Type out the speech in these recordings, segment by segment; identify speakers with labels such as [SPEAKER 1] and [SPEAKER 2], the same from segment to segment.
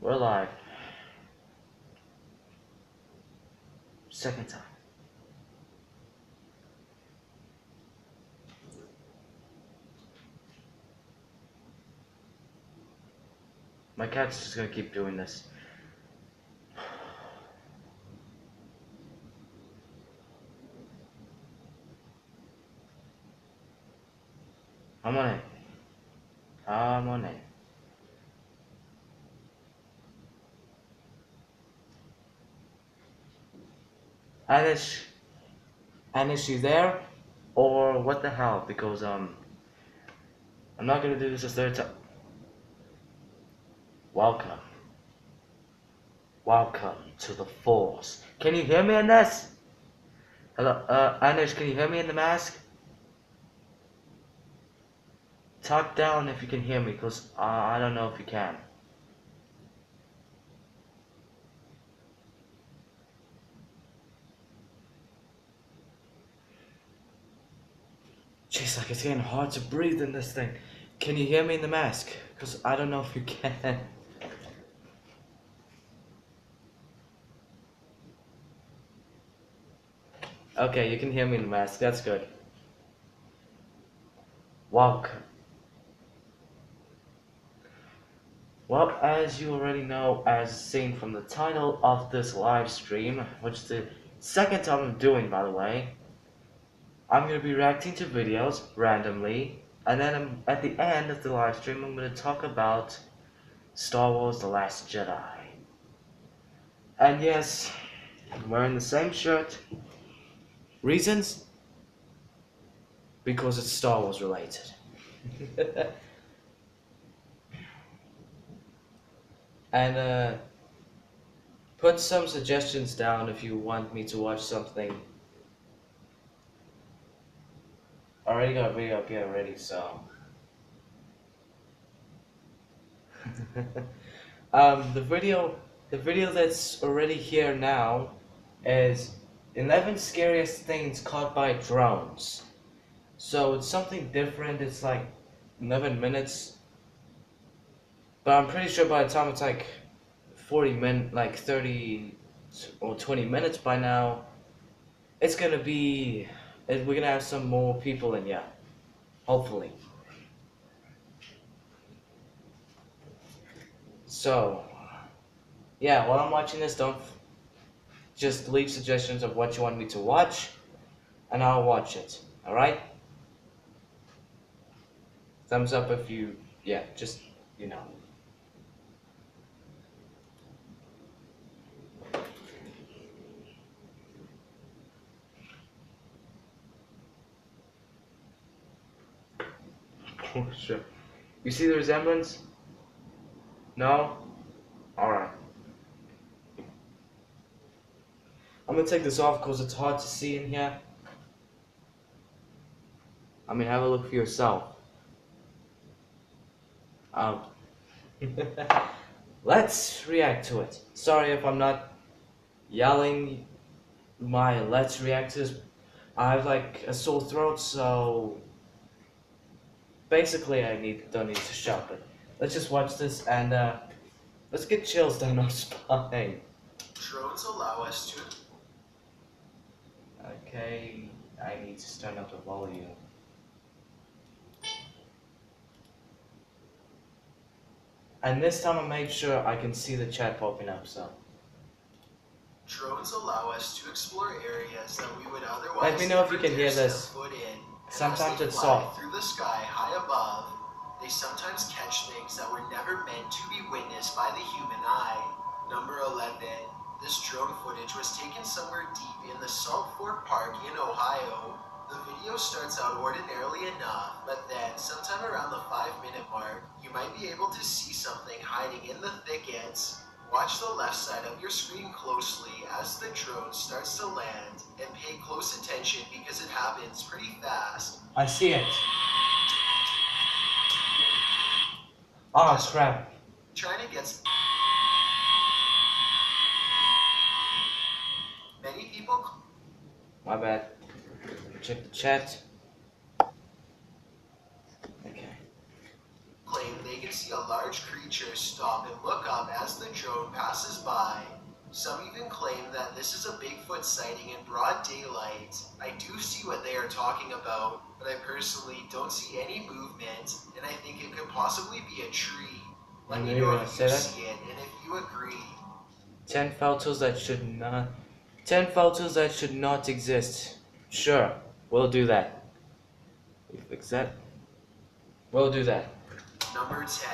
[SPEAKER 1] We're live. Second time. My cat's just gonna keep doing this. Come on in. Come on in. Anish, you there? Or what the hell? Because I'm not gonna do this a third time. Welcome. Welcome to the Force. Can you hear me in this? Hello, Anish, can you hear me in the mask? Talk down if you can hear me, because I don't know if you can. Jeez, like it's getting hard to breathe in this thing. Can you hear me in the mask? Because I don't know if you can. Okay, you can hear me in the mask. That's good. Welcome. Well, as you already know, as seen from the title of this live stream, which is the second time I'm doing, by the way, I'm going to be reacting to videos randomly, and then at the end of the live stream, I'm going to talk about Star Wars The Last Jedi. And yes, I'm wearing the same shirt. Reasons? Because it's Star Wars related. And put some suggestions down if you want me to watch something. Already got a video up here already, so. The video that's already here now is 11 scariest things caught by drones. So it's something different. It's like 11 minutes, but I'm pretty sure by the time it's like 30 or 20 minutes by now, it's gonna be, we're gonna have some more people in, yeah, hopefully. So, yeah, while I'm watching this, don't just leave suggestions of what you want me to watch, and I'll watch it, alright? Thumbs up if you, yeah, just, you know. Sure. You see the resemblance? No? Alright. I'm gonna take this off because it's hard to see in here. I mean, have a look for yourself. Let's react to it. Sorry if I'm not yelling my let's react to this. I have like a sore throat, so basically I don't need to shout, but let's just watch this and let's get chills down our spine.
[SPEAKER 2] Drones allow us to...
[SPEAKER 1] Okay, I need to turn up the volume. And this time I made sure I can see the chat popping up, so.
[SPEAKER 2] Drones allow us to explore areas that we would otherwise
[SPEAKER 1] let me know if you can hear this.
[SPEAKER 2] foot in.
[SPEAKER 1] Sometimes it's soft.
[SPEAKER 2] Through the sky high above, they sometimes catch things that were never meant to be witnessed by the human eye. Number 11. This drone footage was taken somewhere deep in the Salt Fork Park in Ohio. The video starts out ordinarily enough, but then, sometime around the 5-minute mark, you might be able to see something hiding in the thickets. Watch the left side of your screen closely as the drone starts to land, and pay close attention because it happens pretty fast.
[SPEAKER 1] I see it. Oh, crap.
[SPEAKER 2] China gets... Many people...
[SPEAKER 1] My bad. Check the chat. Okay.
[SPEAKER 2] Claim they can see a large creature stop and look up as the drone passes by. Some even claim that this is a Bigfoot sighting in broad daylight. I do see what they are talking about, but I personally don't see any movement, and I think it could possibly be a tree. Let me know if you see it and if you agree.
[SPEAKER 1] 10 photos that should not... 10 photos that should not exist. Sure, we'll do that. We fix that. We'll do that.
[SPEAKER 2] Number 10.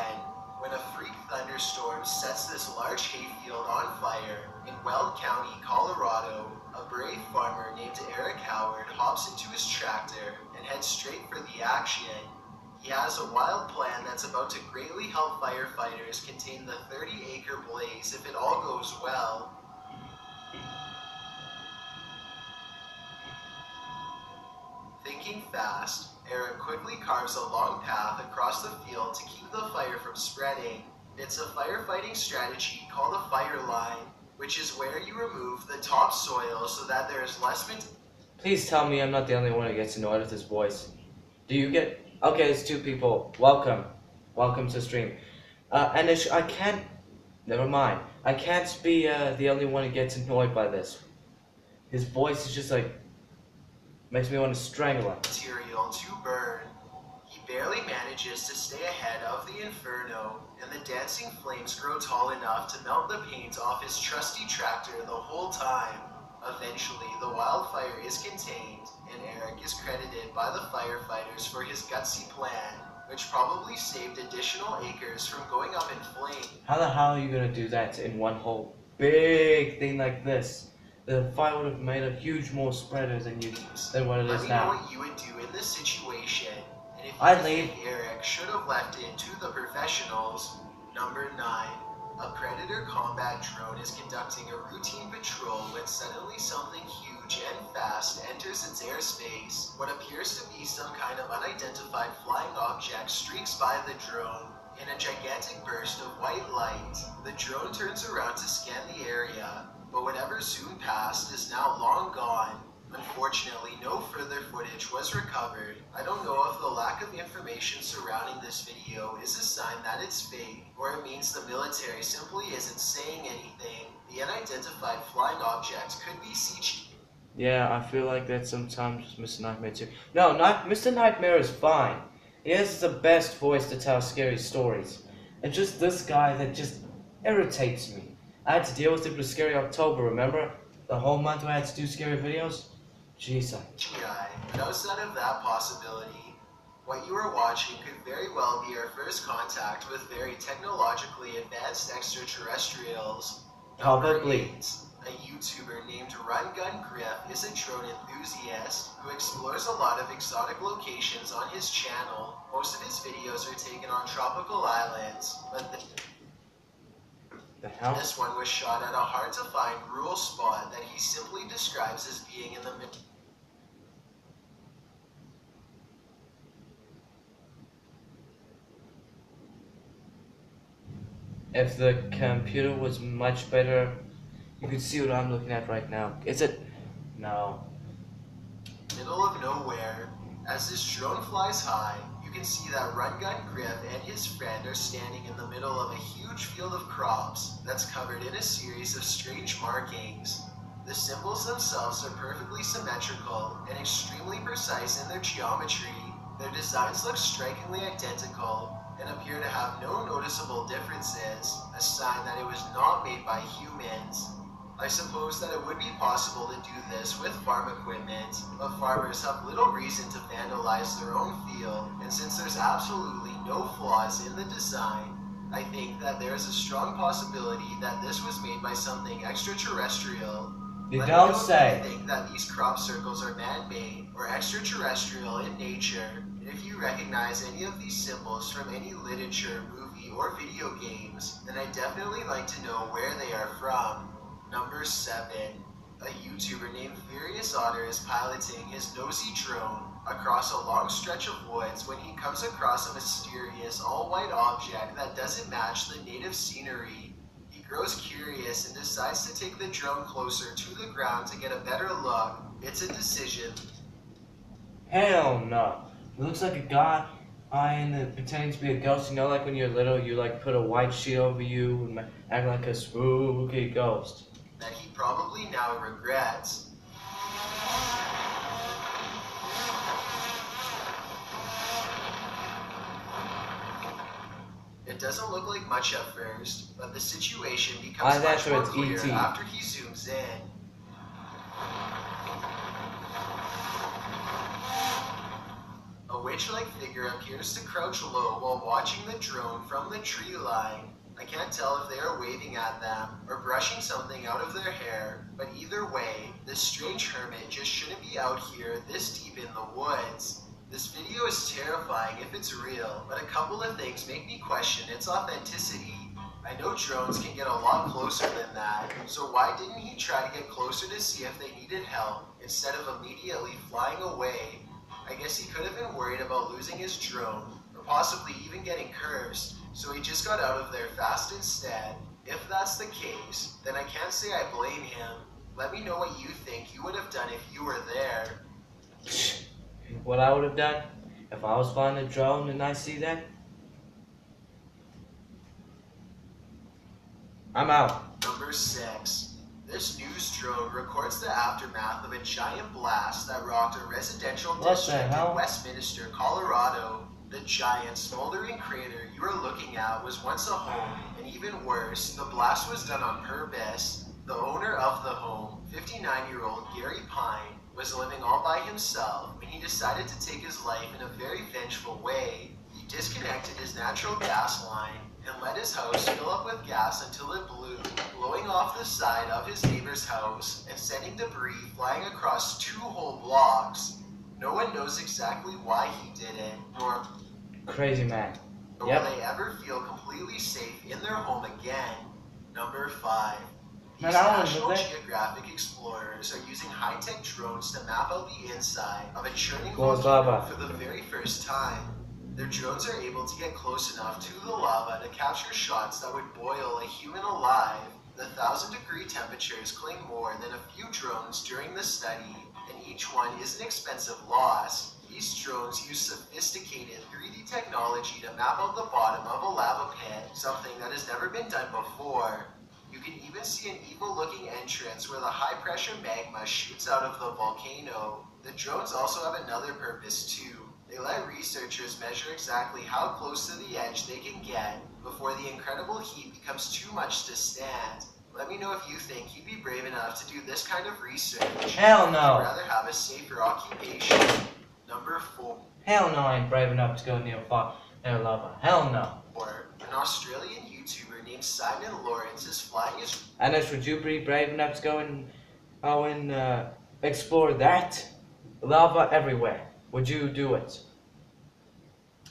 [SPEAKER 2] When a freak thunderstorm sets this large hayfield on fire in Weld County, Colorado, a brave farmer named Eric Howard hops into his tractor and heads straight for the action. He has a wild plan that's about to greatly help firefighters contain the 30-acre blaze if it all goes well. Thinking fast, Eric quickly carves a long path across the field to keep the fire from spreading. It's a firefighting strategy called a fire line, which is where you remove the topsoil so that there is less...
[SPEAKER 1] Please tell me I'm not the only one who gets annoyed with his voice. Do you get... Okay, it's 2 people. Welcome. Welcome to stream. And I can't... Never mind. I can't be the only one who gets annoyed by this. His voice is just like... Makes me want to strangle him.
[SPEAKER 2] Material to burn. He barely manages to stay ahead of the inferno, and the dancing flames grow tall enough to melt the paint off his trusty tractor the whole time. Eventually, the wildfire is contained, and Eric is credited by the firefighters for his gutsy plan, which probably saved additional acres from going up in flames.
[SPEAKER 1] How the hell are you gonna do that in one whole big thing like this? The fire would have made a huge more spreader than what it is now.
[SPEAKER 2] Let me know what you would do in this situation, and if
[SPEAKER 1] I'd
[SPEAKER 2] you
[SPEAKER 1] leave.
[SPEAKER 2] think Eric should have left it to the professionals. Number 9. A Predator combat drone is conducting a routine patrol when suddenly something huge and fast enters its airspace. What appears to be some kind of unidentified flying object streaks by the drone. In a gigantic burst of white light, the drone turns around to scan the area, but whatever soon passed is now long gone. Unfortunately, no further footage was recovered. I don't know if the lack of information surrounding this video is a sign that it's fake, or it means the military simply isn't saying anything. The unidentified flying object could be CG.
[SPEAKER 1] Yeah, I feel like that sometimes with Mr. Nightmare too. No, Mr. Nightmare is fine. He has the best voice to tell scary stories. And just this guy that just irritates me. I had to deal with it with Scary October, remember? The whole month I had to do scary videos? Jesus.
[SPEAKER 2] Jedi, but outside of that possibility, what you are watching could very well be our first contact with very technologically advanced extraterrestrials.
[SPEAKER 1] Probably.
[SPEAKER 2] Number 8. A YouTuber named Run Gun Griff is a drone enthusiast who explores a lot of exotic locations on his channel. Most of his videos are taken on tropical islands, but this one was shot at a hard-to-find rural spot that he simply describes as being in the middle.
[SPEAKER 1] If the computer was much better, you could see what I'm looking at right now. Is it? No.
[SPEAKER 2] Middle of nowhere. As this drone flies high, you can see that Run Gun Griff and his friend are standing in the middle of a huge field of crops that's covered in a series of strange markings. The symbols themselves are perfectly symmetrical and extremely precise in their geometry. Their designs look strikingly identical and appear to have no noticeable differences, a sign that it was not made by humans. I suppose that it would be possible to do this with farm equipment, but farmers have little reason to vandalize their own field, and since there's absolutely no flaws in the design, I think that there is a strong possibility that this was made by something extraterrestrial.
[SPEAKER 1] You don't say.
[SPEAKER 2] I think that these crop circles are man-made or extraterrestrial in nature, and if you recognize any of these symbols from any literature, movie, or video games, then I'd definitely like to know where they are from. Number 7. A YouTuber named Furious Otter is piloting his nosy drone across a long stretch of woods when he comes across a mysterious all-white object that doesn't match the native scenery. He grows curious and decides to take the drone closer to the ground to get a better look. It's a decision.
[SPEAKER 1] Hell no. It looks like a guy. And pretending to be a ghost, you know, like when you're little, you like put a white sheet over you and act like a spooky ghost.
[SPEAKER 2] That he probably now regrets. It doesn't look like much at first, but the situation becomes much more clear after he zooms in. A witch-like figure appears to crouch low while watching the drone from the tree line. I can't tell if they are waving at them or brushing something out of their hair, but either way, this strange hermit just shouldn't be out here this deep in the woods. This video is terrifying if it's real, but a couple of things make me question its authenticity. I know drones can get a lot closer than that, so why didn't he try to get closer to see if they needed help instead of immediately flying away? I guess he could have been worried about losing his drone, or possibly even getting cursed, so he just got out of there fast instead. If that's the case, then I can't say I blame him. Let me know what you think you would have done if you were there.
[SPEAKER 1] What I would have done if I was flying a drone and I see that? I'm out.
[SPEAKER 2] Number 6. This news drone records the aftermath of a giant blast that rocked a residential district in Westminster, Colorado. The giant smoldering crater you are looking at was once a home, and even worse, the blast was done on purpose. The owner of the home, 59-year-old Gary Pine, was living all by himself when he decided to take his life in a very vengeful way. He disconnected his natural gas line and let his house fill up with gas until it blew, blowing off the side of his neighbor's house and sending debris flying across 2 whole blocks. No one knows exactly why he did it, nor
[SPEAKER 1] crazy man.
[SPEAKER 2] Will they ever feel completely safe in their home again. Number 5. These National Geographic explorers are using high-tech drones to map out the inside of a churning volcano for the very first time. Their drones are able to get close enough to the lava to capture shots that would boil a human alive. The 1,000-degree temperatures claim more than a few drones during the study, and each one is an expensive loss. These drones use sophisticated 3D technology to map out the bottom of a lava pit, something that has never been done before. You can even see an evil-looking entrance where the high-pressure magma shoots out of the volcano. The drones also have another purpose too. They let researchers measure exactly how close to the edge they can get before the incredible heat becomes too much to stand. Let me know if you think you'd be brave enough to do this kind of research.
[SPEAKER 1] Hell no.
[SPEAKER 2] You'd rather have a safer occupation. Number 4.
[SPEAKER 1] Hell no, I ain't brave enough to go near lava. Hell no.
[SPEAKER 2] An Australian YouTuber named Simon Lawrence is flying his...
[SPEAKER 1] Anis, would you be brave enough to go and explore that? Lava everywhere. Would you do it?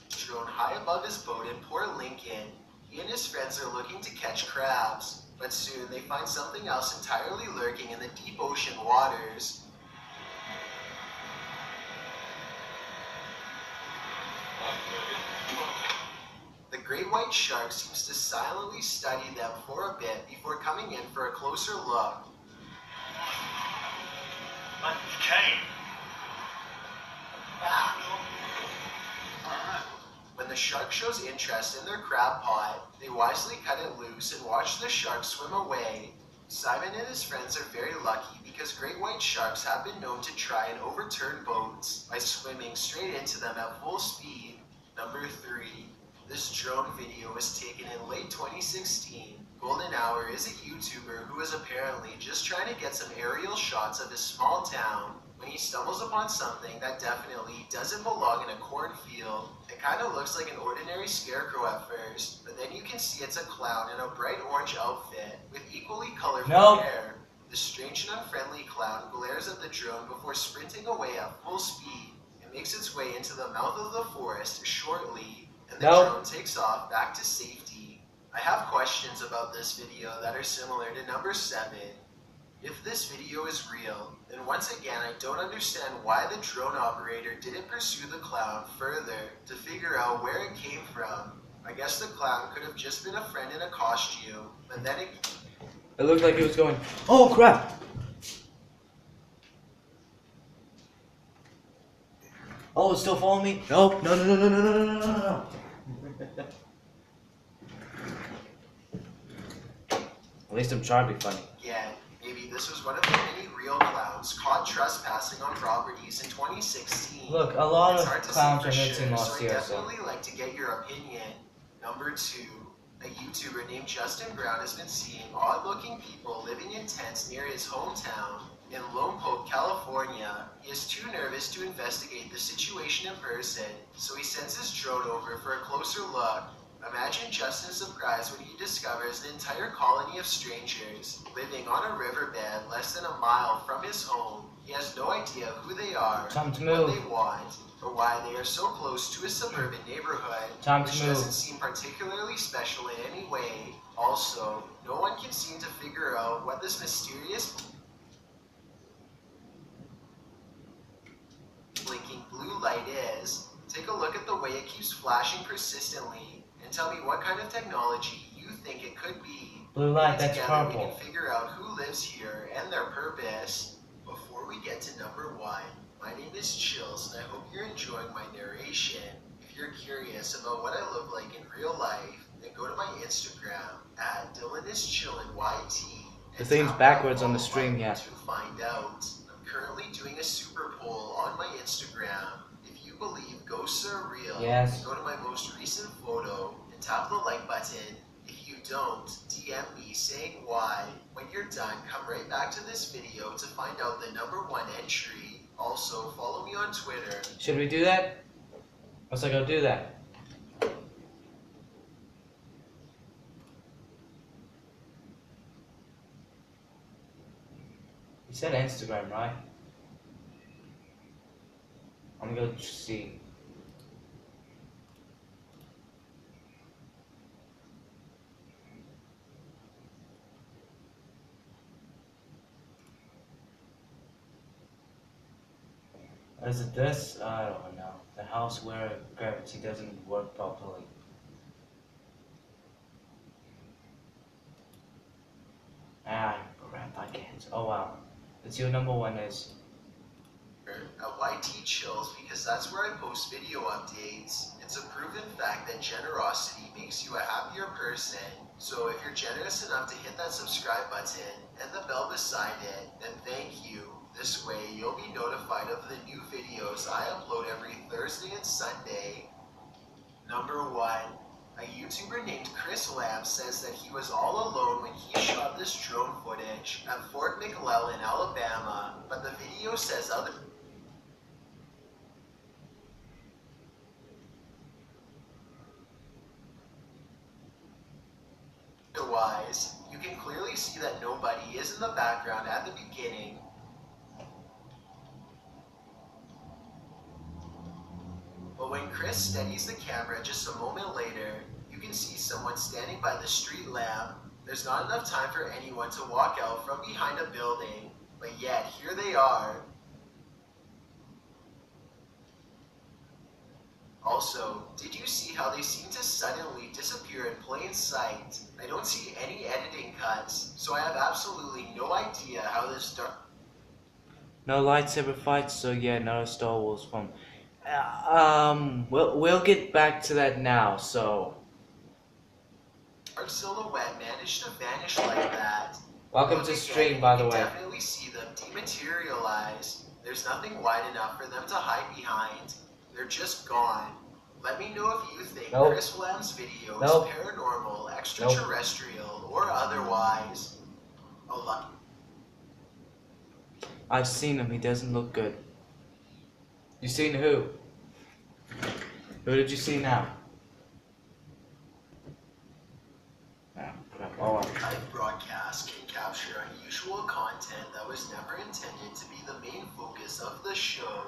[SPEAKER 2] Drone high above his boat in Port Lincoln. He and his friends are looking to catch crabs, but soon they find something else entirely lurking in the deep ocean waters. The great white shark seems to silently study them for a bit before coming in for a closer look. When the shark shows interest in their crab pot, they wisely cut it loose and watch the shark swim away. Simon and his friends are very lucky because great white sharks have been known to try and overturn boats by swimming straight into them at full speed. Number 3. This drone video was taken in late 2016. Golden Hour is a YouTuber who is apparently just trying to get some aerial shots of his small town when he stumbles upon something that definitely doesn't belong in a cornfield. It kind of looks like an ordinary scarecrow at first, but then you can see it's a clown in a bright orange outfit with equally colorful hair. The strange and unfriendly clown glares at the drone before sprinting away at full speed. It makes its way into the mouth of the forest shortly, and the drone takes off back to safety. I have questions about this video that are similar to number 7. If this video is real, then once again I don't understand why the drone operator didn't pursue the clown further to figure out where it came from. I guess the clown could have just been a friend in a costume, but then
[SPEAKER 1] it looked like it was going, oh crap! Oh, it's still following me? Nope. No, no, no, no, no, no, no, no, no. At least I'm trying to be funny.
[SPEAKER 2] Yeah, maybe this was one of the many real clowns caught trespassing on properties in 2016.
[SPEAKER 1] Look, a lot
[SPEAKER 2] It's
[SPEAKER 1] of
[SPEAKER 2] hard to
[SPEAKER 1] clowns
[SPEAKER 2] say
[SPEAKER 1] are
[SPEAKER 2] for
[SPEAKER 1] missing
[SPEAKER 2] sure,
[SPEAKER 1] last
[SPEAKER 2] so
[SPEAKER 1] year,
[SPEAKER 2] I'd
[SPEAKER 1] so.
[SPEAKER 2] definitely like to get your opinion. Number 2, a YouTuber named Justin Brown has been seeing odd-looking people living in tents near his hometown in Lone Pope, California. He is too nervous to investigate the situation in person, so he sends his drone over for a closer look. Imagine Justin's surprise when he discovers an entire colony of strangers living on a riverbed less than a mile from his home. He has no idea who they are,
[SPEAKER 1] Time to
[SPEAKER 2] what
[SPEAKER 1] move.
[SPEAKER 2] they want, or why they are so close to a suburban neighborhood,
[SPEAKER 1] Time to
[SPEAKER 2] which
[SPEAKER 1] move.
[SPEAKER 2] doesn't seem particularly special in any way. Also, no one can seem to figure out what this mysterious blinking blue light is. Take a look at the way it keeps flashing persistently and tell me what kind of technology you think it could be.
[SPEAKER 1] Blue light,
[SPEAKER 2] Maybe
[SPEAKER 1] that's
[SPEAKER 2] together we
[SPEAKER 1] purple.
[SPEAKER 2] can figure out who lives here and their purpose. Before we get to number 1, my name is Chills and I hope you're enjoying my narration. If you're curious about what I look like in real life, then go to my Instagram at DylanIsChillinYT.
[SPEAKER 1] The thing's backwards on the stream, yeah.
[SPEAKER 2] To find out. I'm currently doing a super poll on my Instagram. If you believe ghosts are real,
[SPEAKER 1] Yes.
[SPEAKER 2] go to my most recent photo and tap the like button. If you don't, DM me saying why. When you're done, come right back to this video to find out the number 1 entry. Also, follow me on Twitter.
[SPEAKER 1] Should we do that? Let's go do that. You said Instagram, right? I'm gonna go see. Is it this? I don't know. The house where gravity doesn't work properly. Ah, crap, I can't. Oh wow. It's your number 1 is.
[SPEAKER 2] At YT Chills because that's where I post video updates. It's a proven fact that generosity makes you a happier person. So if you're generous enough to hit that subscribe button and the bell beside it, then thank you. This way you'll be notified of the new videos I upload every Thursday and Sunday. Number 1. A YouTuber named Chris Lamb says that he was all alone when he shot this drone footage at Fort McClellan, Alabama, but the video says otherwise. You can clearly see that nobody is in the background at the beginning. But when Chris steadies the camera just a moment later, you can see someone standing by the street lamp. There's not enough time for anyone to walk out from behind a building, but yet here they are. Also, did you see how they seem to suddenly disappear in plain sight? I don't see any editing cuts, so I have absolutely no idea how this started.
[SPEAKER 1] No lightsaber fights, so yeah, no Star Wars film. We'll get back to that now. So,
[SPEAKER 2] Our silhouette managed to vanish like that.
[SPEAKER 1] welcome
[SPEAKER 2] Look
[SPEAKER 1] to
[SPEAKER 2] again,
[SPEAKER 1] stream, by the
[SPEAKER 2] you
[SPEAKER 1] way.
[SPEAKER 2] can definitely see them dematerialize. There's nothing wide enough for them to hide behind. They're just gone. Let me know if you think
[SPEAKER 1] Nope.
[SPEAKER 2] Chris Lamb's video is
[SPEAKER 1] Nope.
[SPEAKER 2] paranormal, extraterrestrial, or otherwise. A lot.
[SPEAKER 1] I've seen him. He doesn't look good. You seen who? Who did you see now? Ah, crap. Oh, well.
[SPEAKER 2] Live broadcast can capture unusual content that was never intended to be the main focus of the show.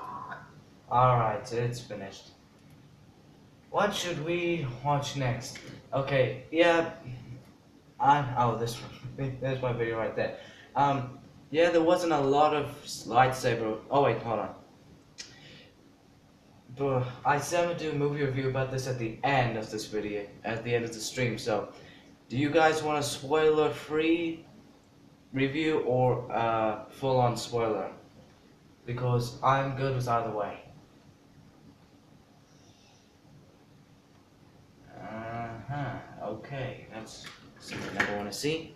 [SPEAKER 1] Alright, it's finished. What should we watch next? Okay, yeah. Oh, this one. There's my video right there. Yeah, there wasn't a lot of lightsaber. Oh wait, hold on. But I said I'm gonna do a movie review about this at the end of this video, at the end of the stream. So, do you guys want a spoiler-free review or full-on spoiler? Because I'm good with either way. Okay, that's something I never want to see.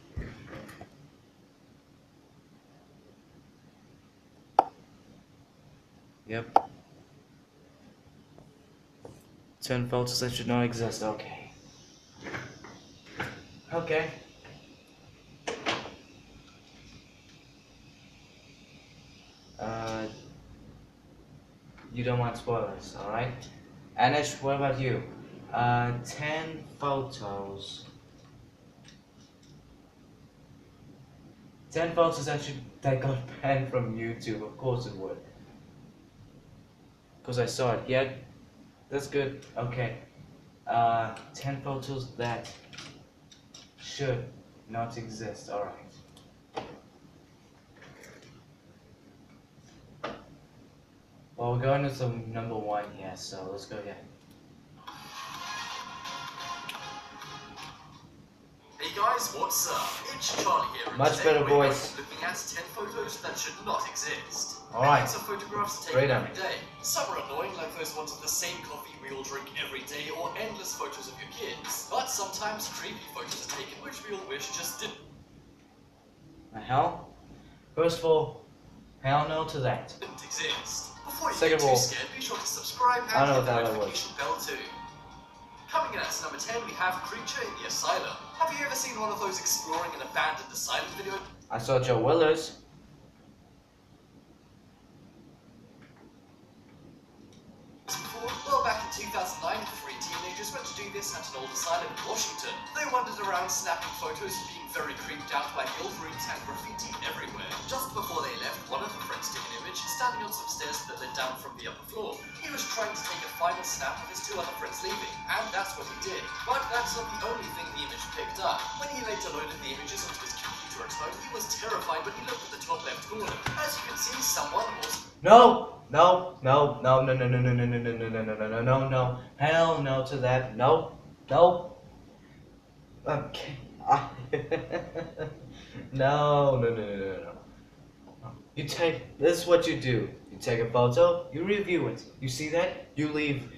[SPEAKER 1] Yep. 10 photos that should not exist. Okay. Okay. Uh, you don't want spoilers, alright? Anish, what about you? 10 photos. 10 photos that got banned from YouTube. Of course it would. Because I saw it. Yeah, that's good. Okay. 10 photos that should not exist. Alright. Well, we're going to number 1 here, so let's go again.
[SPEAKER 2] Hey guys, what's up? It's Charlie here. And
[SPEAKER 1] Much
[SPEAKER 2] today
[SPEAKER 1] better
[SPEAKER 2] we're
[SPEAKER 1] voice.
[SPEAKER 2] looking at 10 photos that should not exist.
[SPEAKER 1] Alright.
[SPEAKER 2] Millions of photographs
[SPEAKER 1] Great
[SPEAKER 2] taken
[SPEAKER 1] on
[SPEAKER 2] every day. Some are annoying, like those ones of the same coffee we all drink every day, or endless photos of your kids. But sometimes creepy photos are taken, which we all wish just didn't
[SPEAKER 1] The hell? First of all, hell no to that.
[SPEAKER 2] exist. Before you
[SPEAKER 1] Second
[SPEAKER 2] get
[SPEAKER 1] of all,
[SPEAKER 2] too scared, be sure to subscribe
[SPEAKER 1] I
[SPEAKER 2] and
[SPEAKER 1] know
[SPEAKER 2] hit the
[SPEAKER 1] what that
[SPEAKER 2] notification bell too. Coming in at number 10, we have Creature in the Asylum. Have you ever seen one of those exploring an abandoned asylum videos?
[SPEAKER 1] I saw Joe Willers.
[SPEAKER 2] Well, back in 2009, 3 teenagers went to do this at an old asylum in Washington. They wandered around snapping photos and being very creeped out by the old rooms and graffiti everywhere. Just before they left, one of the friends took an image standing on some stairs that led down from the upper floor. He was trying to take a final snap of his 2 other friends leaving, and that's what he did. But that's not the only thing the image picked up. When he later loaded the images onto his computer at home, he was terrified when he looked at the top left corner. As you can see, someone was...
[SPEAKER 1] No! No, no, no, no, no, no, no, no, no, no, no, no, no, no, no, no, no. Hell no to that. No, no. Okay. No, no, no, no, no, no. You take, this is what you do. You take a photo, you review it. You see that? You leave,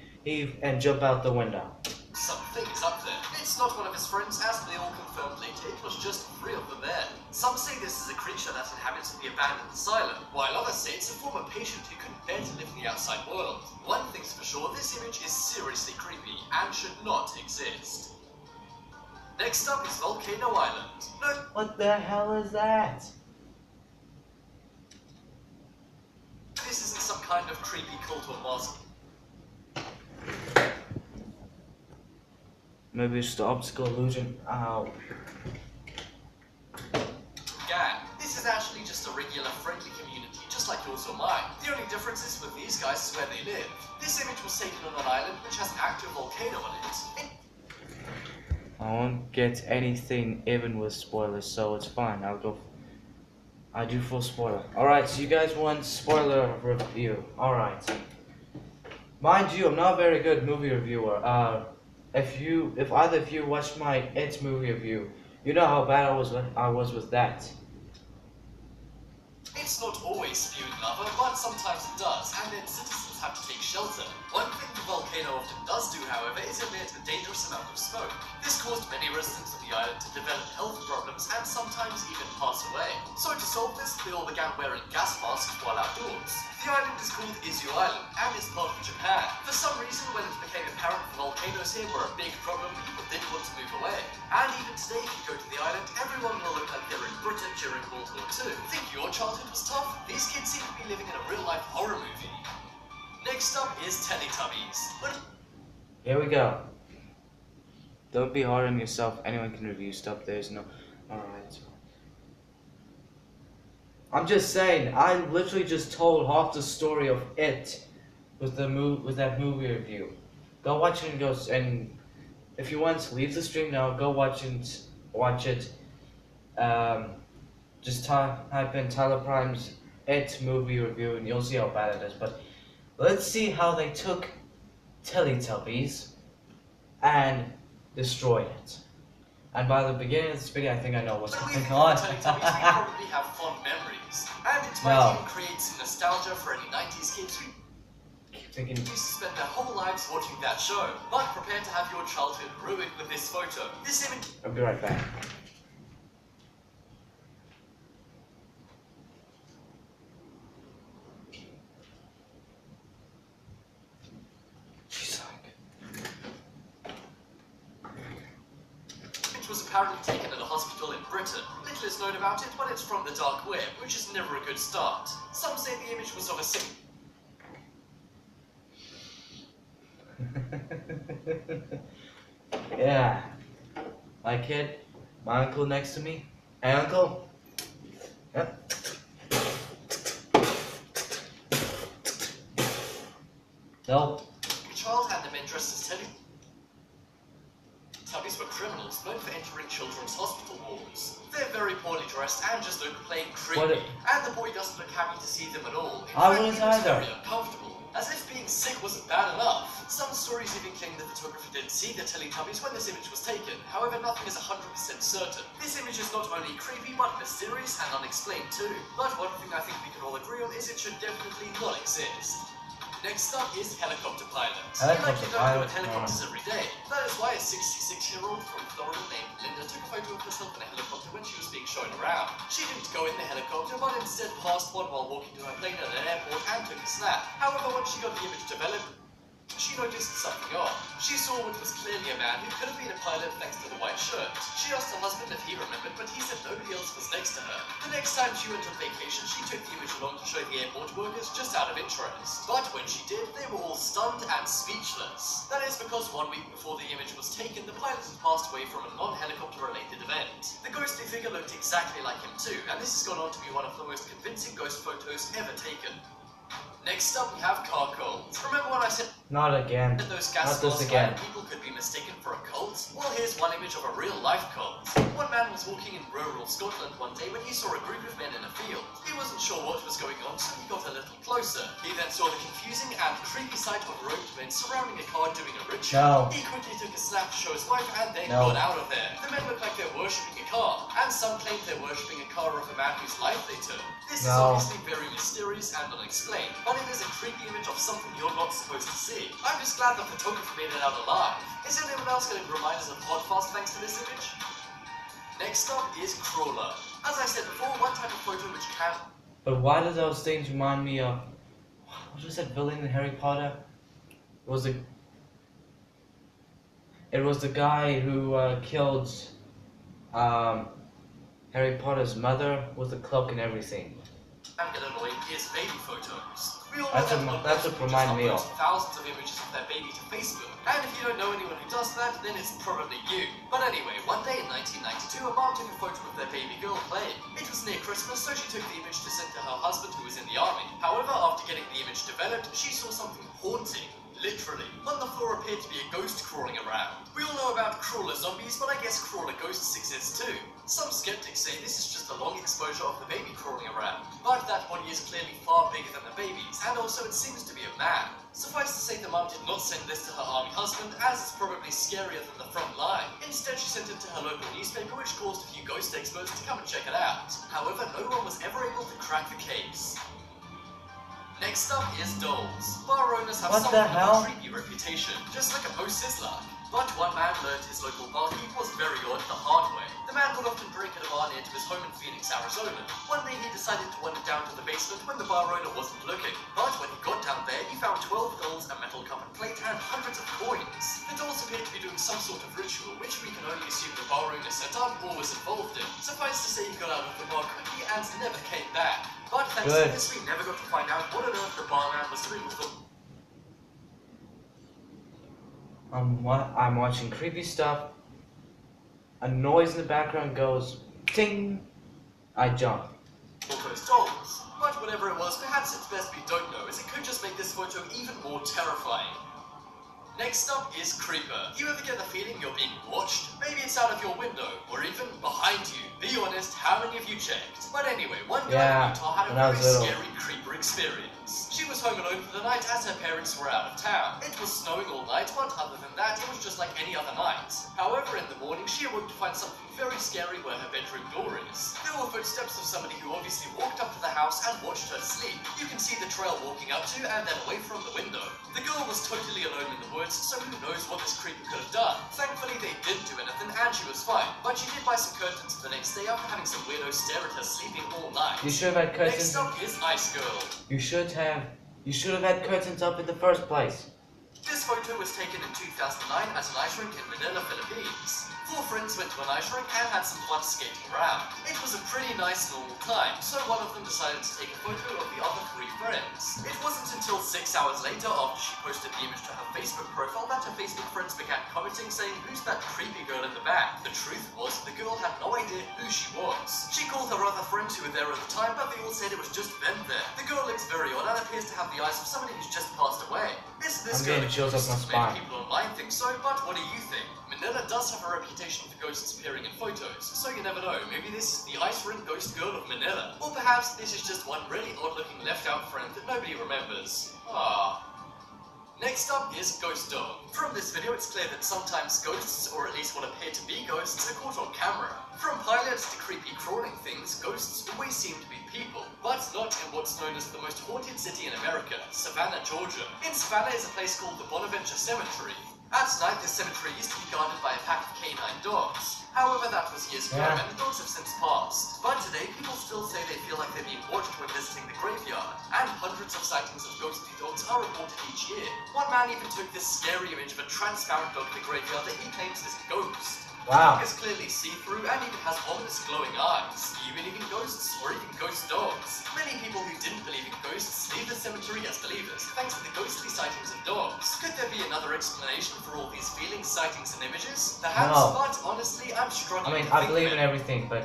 [SPEAKER 1] and jump out the window.
[SPEAKER 2] Something is up there. It's not one of his friends, as they all confirmed later. It was just 3 of them there. Some say this is a creature that inhabits the abandoned asylum, while others say it's a former patient who couldn't bear to live in the outside world. One thing's for sure, this image is seriously creepy and should not exist. Next up is Volcano Island. No,
[SPEAKER 1] What the hell is that?
[SPEAKER 2] this isn't some kind of creepy cult or mask.
[SPEAKER 1] Maybe it's the optical illusion. Ow.
[SPEAKER 2] Yeah, this is actually just a regular friendly community, just like yours or mine. The only difference is with these guys is where they live. This image was taken on an island which has an active volcano on it.
[SPEAKER 1] I won't get anything even with spoilers, so it's fine. I do full spoiler. Alright, so you guys want spoiler review. Alright. Mind you, I'm not a very good movie reviewer. If either of you watched my It movie review, you know how bad I was with that.
[SPEAKER 2] It's not always spewing lava, but sometimes it does, and then citizens have to take shelter. One thing the volcano often does do, however, is emit a dangerous amount of smoke. This caused many residents of the island to develop health problems and sometimes even pass away. So to solve this, they all began wearing gas masks while outdoors. The island is called Izu Island, and is part of Japan. For some reason, when it became apparent the volcanoes here were a big problem, people didn't want to move away. And even today, if you go to the island, everyone will look like they're in Britain during World War II. Think your childhood was tough? These kids seem to be living in a real-life horror movie. Next up is Teletubbies.
[SPEAKER 1] Here we go. Don't be hard on yourself. Anyone can review stuff. There's no. Alright. I'm just saying. I literally just told half the story of it with that movie review. Go watch it and go. And if you want, leave the stream now. Go watch it. Just type in Tyler Prime's It movie review, and you'll see how bad it is. But let's see how they took Teletubbies and destroyed it. And by the beginning of this video, I think I know what's
[SPEAKER 2] When we
[SPEAKER 1] going
[SPEAKER 2] think
[SPEAKER 1] on.
[SPEAKER 2] of Teletubbies, we probably have fond memories. And it might even create some nostalgia for any 90s kids who
[SPEAKER 1] thinking.
[SPEAKER 2] Used to spend their whole lives watching that show, but prepare to have your childhood ruined with this photo. This image.
[SPEAKER 1] I'll be right back.
[SPEAKER 2] Was apparently taken at a hospital in Britain. Little is known about it, but it's from the dark web, which is never a good start. Some say the image was of a sick.
[SPEAKER 1] Yeah. My kid, my uncle next to me. Hey, uncle. Yep. No.
[SPEAKER 2] The child had them interested as Teletubbies were criminals known for entering children's hospital wards. They're very poorly dressed and just look plain creepy. And the boy doesn't look happy to see them at all. In
[SPEAKER 1] I
[SPEAKER 2] fact,
[SPEAKER 1] wouldn't
[SPEAKER 2] he was
[SPEAKER 1] either.
[SPEAKER 2] very uncomfortable. As if being sick wasn't bad enough. Some stories even claim the photographer didn't see the Teletubbies when this image was taken. However, nothing is 100% certain. This image is not only creepy, but mysterious and unexplained too. But one thing I think we can all agree on is it should definitely not exist. Next up is helicopter pilots. You likely don't go in helicopters every day. That is why a 66-year-old from Florida named Linda took a photo of herself in a helicopter when she was being shown around. She didn't go in the helicopter, but instead passed one while walking to her plane at an airport and took a snap. However, when she got the image developed, she noticed something odd. She saw what was clearly a man who could have been a pilot thanks to the white shirt. She asked her husband if he remembered, but he said nobody else was next to her. The next time she went on vacation, she took the image along to show the airport workers just out of interest. But when she did, they were all stunned and speechless. That is because 1 week before the image was taken, the pilot had passed away from a non-helicopter related event. The ghostly figure looked exactly like him too, and this has gone on to be one of the most convincing ghost photos ever taken. Next up, we have car cults. Remember when I said
[SPEAKER 1] Not again.
[SPEAKER 2] those
[SPEAKER 1] Not
[SPEAKER 2] gas
[SPEAKER 1] this again.
[SPEAKER 2] people could be mistaken for a cult? Well, here's one image of a real-life cult. One man was walking in rural Scotland one day when he saw a group of men in a field. He wasn't sure what was going on, so he got a little closer. He then saw the confusing and creepy sight of robed men surrounding a car doing a ritual.
[SPEAKER 1] No.
[SPEAKER 2] He quickly took a snap to show his wife and then
[SPEAKER 1] No.
[SPEAKER 2] got out of there. The men looked like they're worshipping a car, and some claimed they're worshipping a car of a man whose life they took. This is
[SPEAKER 1] No.
[SPEAKER 2] obviously very mysterious and unexplained, but it is a creepy image of something you're not supposed to see. I'm just glad the photographer made it out alive. Is anyone else going to remind us of Podfast thanks to this image? Next up is Crawler. As I said before, one type of photo which can...
[SPEAKER 1] But why do those things remind me of... What was that villain in Harry Potter? It was the guy who killed Harry Potter's mother with the cloak and everything.
[SPEAKER 2] And get annoying is baby photos. We all
[SPEAKER 1] That's
[SPEAKER 2] know
[SPEAKER 1] what reminded me of.
[SPEAKER 2] thousands of images of their baby to Facebook. And if you don't know anyone who does that, then it's probably you. But anyway, one day in 1992, a mom took a photo of their baby girl playing. It was near Christmas, so she took the image to send to her husband who was in the army. However, after getting the image developed, she saw something haunting. Literally. On the floor appeared to be a ghost crawling around. We all know about crawler zombies, but I guess crawler ghosts exist too. Some skeptics say this is just a long exposure of the baby crawling around. But that body is clearly far bigger than the baby's, and also it seems to be a man. Suffice to say the mom did not send this to her army husband, as it's probably scarier than the front line. Instead she sent it to her local newspaper, which caused a few ghost experts to come and check it out. However, no one was ever able to crack the case. Next up is dolls. Bar owners have something of a creepy reputation, just like a Mo Sizzler. But one man learned his local barkeep was very odd the hard way. The man would often drink at a bar near to his home in Phoenix, Arizona. One day he decided to wander down to the basement when the bar owner wasn't looking. But when he got down there, he found 12 dolls, a metal cup and plate, and hundreds of coins. The dolls appeared to be doing some sort of ritual, which we can only assume the bar owner set up or was involved in. Suffice to say he got out of the bar quickly and never came back. But thanks to this, we never got to find out what on earth the barman was doing with them.
[SPEAKER 1] I'm watching creepy stuff. A noise in the background goes ting. I jump.
[SPEAKER 2] All those dolls. But whatever it was, perhaps it's best we don't know, as it could just make this photo even more terrifying. Next up is Creeper. You ever get the feeling you're being watched? Maybe it's out of your window, or even behind you. Be honest, how many of you checked? But anyway, one guy in Utah had a very scary creeper experience. She was home alone for the night as her parents were out of town. It was snowing all night, but other than that, it was just like any other night. However, in the morning, she awoke to find something very scary where her bedroom door is. There were footsteps of somebody who obviously walked up to the house and watched her sleep. You can see the trail walking up to and then away from the window. The girl was totally alone in the woods, so who knows what this creeper could have done. Thankfully, they didn't do anything and she was fine. But she did buy some curtains for the next day after having some weirdo stare at her sleeping all night.
[SPEAKER 1] You should have had curtains.
[SPEAKER 2] Next up is Ice Girl.
[SPEAKER 1] You should have had curtains up in the first place.
[SPEAKER 2] This photo was taken in 2009 at an ice rink in Manila, Philippines. 4 friends went to an ice rink and had some fun skating around. It was a pretty nice normal time, so one of them decided to take a photo of the other 3 friends. It wasn't until 6 hours later after she posted the image to her Facebook profile that her Facebook friends began commenting saying, "Who's that creepy girl in the back?" The truth was, the girl had no idea who she was. She called her other friends who were there at the time, but they all said it was just them there. The girl looks very odd and appears to have the eyes of somebody who's just passed away. Is this girl a
[SPEAKER 1] chills up my
[SPEAKER 2] ghost?
[SPEAKER 1] spine.
[SPEAKER 2] Many people online think so, but what do you think? Manila does have a reputation for ghosts appearing in photos, so you never know. Maybe this is the ice rink ghost girl of Manila. Or perhaps this is just one really odd-looking left-out friend that nobody remembers. Ah. Next up is Ghost Dog. From this video, it's clear that sometimes ghosts, or at least what appear to be ghosts, are caught on camera. From pilots to creepy crawling things, ghosts always seem to be people, but not in what's known as the most haunted city in America, Savannah, Georgia. In Savannah is a place called the Bonaventure Cemetery. At night, this cemetery used to be guarded by a pack of canine dogs. However, that was years ago, and the dogs have since passed. But today, people still say they feel like they're being watched when visiting the graveyard, and hundreds of sightings of ghostly dogs are reported each year. One man even took this scary image of a transparent dog at the graveyard that he claims is a ghost.
[SPEAKER 1] Wow.
[SPEAKER 2] The dog is clearly see-through and even has ominous glowing eyes. Do you believe in ghosts, or even ghost dogs? Many people who didn't believe in ghosts leave the cemetery as believers, thanks to the ghostly sightings of dogs. Could there be another explanation for all these feelings, sightings, and images? Perhaps,
[SPEAKER 1] No.
[SPEAKER 2] but honestly, I'm struggling to
[SPEAKER 1] I
[SPEAKER 2] think
[SPEAKER 1] believe
[SPEAKER 2] of
[SPEAKER 1] in
[SPEAKER 2] it.
[SPEAKER 1] everything, but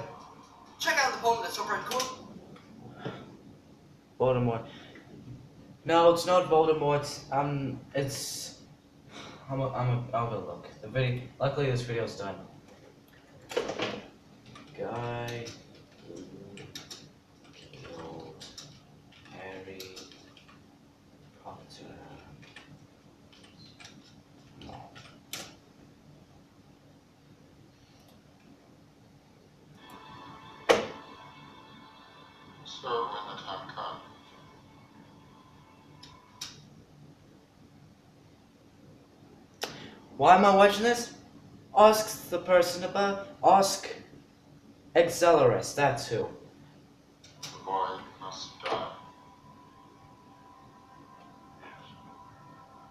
[SPEAKER 2] Check out the poll in the top right corner.
[SPEAKER 1] Voldemort. No, it's not Voldemort. It's. I'll go look. The video. Luckily, this video's done. Guy who killed Harry Potter. No.
[SPEAKER 3] So when the time comes.
[SPEAKER 1] Why am I watching this? Ask the person about. Ask Excelerus, that's who.
[SPEAKER 3] The boy must die.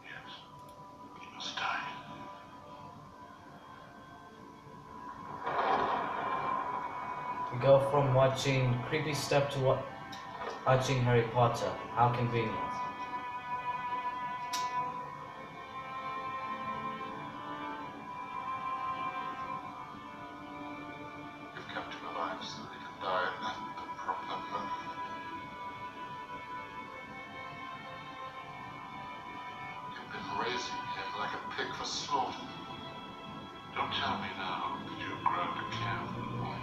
[SPEAKER 3] Yes, he must die.
[SPEAKER 1] We go from watching creepy stuff to watching Harry Potter. How convenient.
[SPEAKER 3] You've kept him alive so that he can die in the proper moment. You've been raising him like a pig for slaughter. Don't tell me now that you've grown to care for the boy.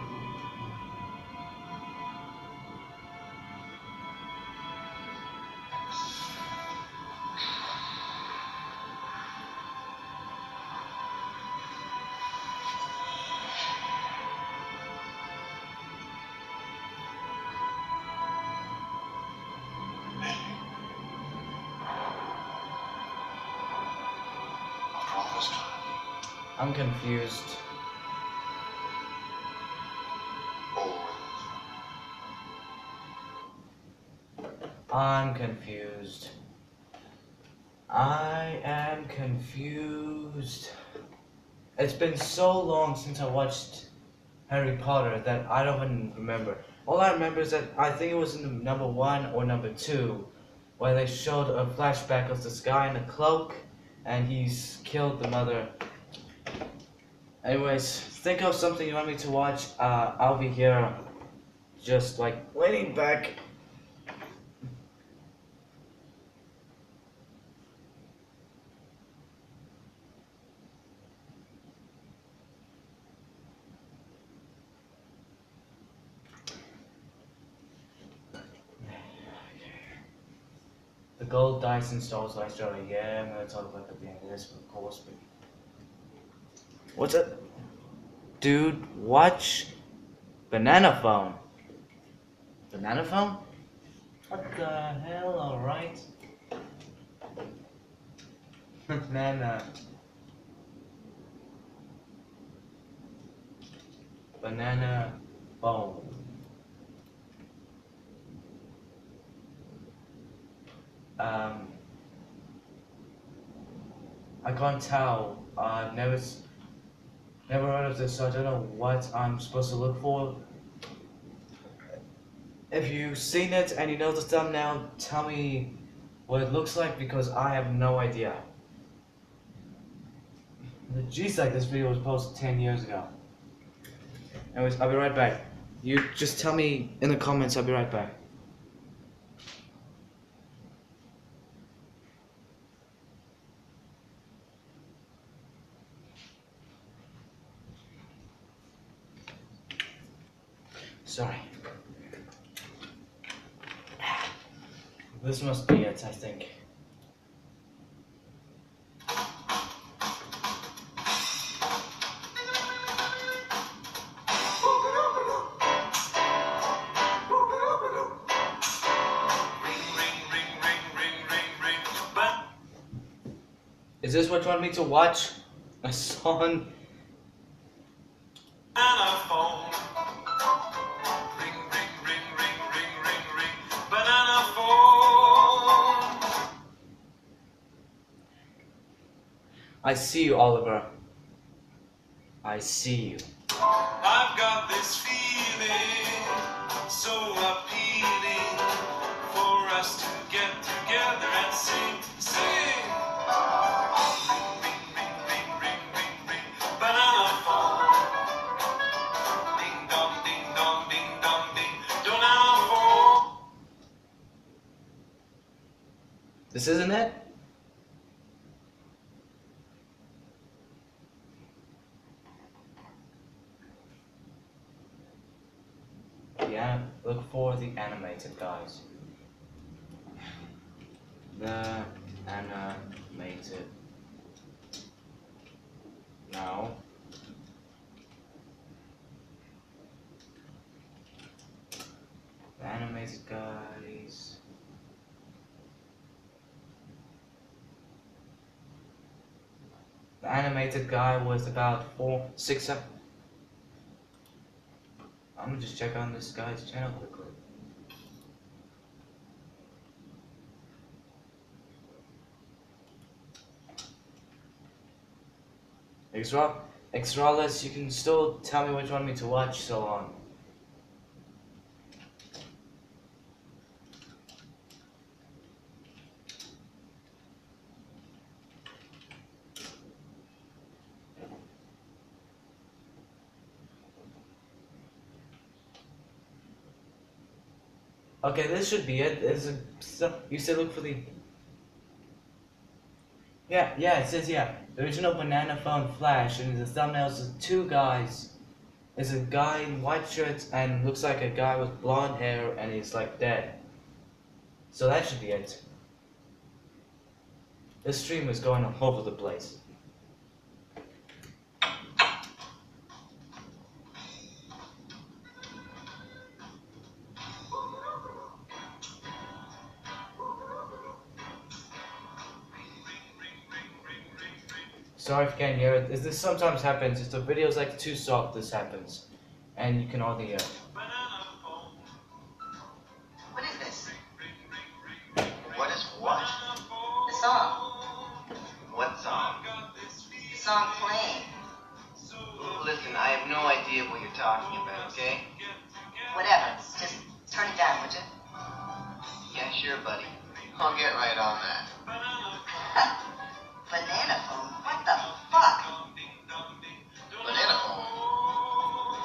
[SPEAKER 3] After all this time,
[SPEAKER 1] I'm confused.
[SPEAKER 3] always.
[SPEAKER 1] I'm confused. I am confused. It's been so long since I watched Harry Potter that I don't even remember. All I remember is that I think it was in the number 1 or number 2 where they showed a flashback of this guy in a cloak and he's killed the mother. Anyways, think of something you want me to watch. I'll be here just like leaning back. gold dice installs live story. Yeah, I'm gonna talk about that at the end of this, of course. But what's it? Dude, watch Banana Phone. Banana Phone? What the hell? Alright. Banana. Banana Phone. I can't tell. I've never heard of this, so I don't know what I'm supposed to look for. If you've seen it and you know the thumbnail, tell me what it looks like because I have no idea. Geez, like this video was posted 10 years ago. Anyways, I'll be right back. You just tell me in the comments, I'll be right back. Sorry. This must be it, I think. Is this what you want me to watch? A song?
[SPEAKER 2] Banana phone. Ring, ring, ring, ring, ring, ring, ring. Banana phone.
[SPEAKER 1] I see you, Oliver. I see you.
[SPEAKER 2] I've got this feeling so appealing for us to get together and sing, sing. Ring, ring, ring, ring, ring, ring, ring. Banana phone. Ding dong, ding dong, ding dong, ding. Banana phone.
[SPEAKER 1] This isn't it? Yeah, look for the animated guys. The animated. No. The animated guys. The animated guy was about 6 seconds. I'm gonna just check on this guy's channel quickly. Extraless, you can still tell me what you want me to watch so on. Okay, this should be it. You said look for the... Yeah, it says the original Banana Phone Flash, and the thumbnails is two guys. There's a guy in white shirts and looks like a guy with blonde hair and he's like dead. So that should be it. This stream is going all over the place. Sorry if you can't hear it. This sometimes happens. If the video's like too soft, this happens. And you can hardly hear it.
[SPEAKER 4] What is this?
[SPEAKER 2] What is what?
[SPEAKER 4] The song.
[SPEAKER 2] What song?
[SPEAKER 4] The song playing.
[SPEAKER 2] Listen, I have no idea what you're talking about, okay?
[SPEAKER 4] Whatever. Just turn it down, would you?
[SPEAKER 2] Yeah, sure, buddy. I'll get right on that.
[SPEAKER 4] Banana phone? What the fuck?
[SPEAKER 2] Banana phone?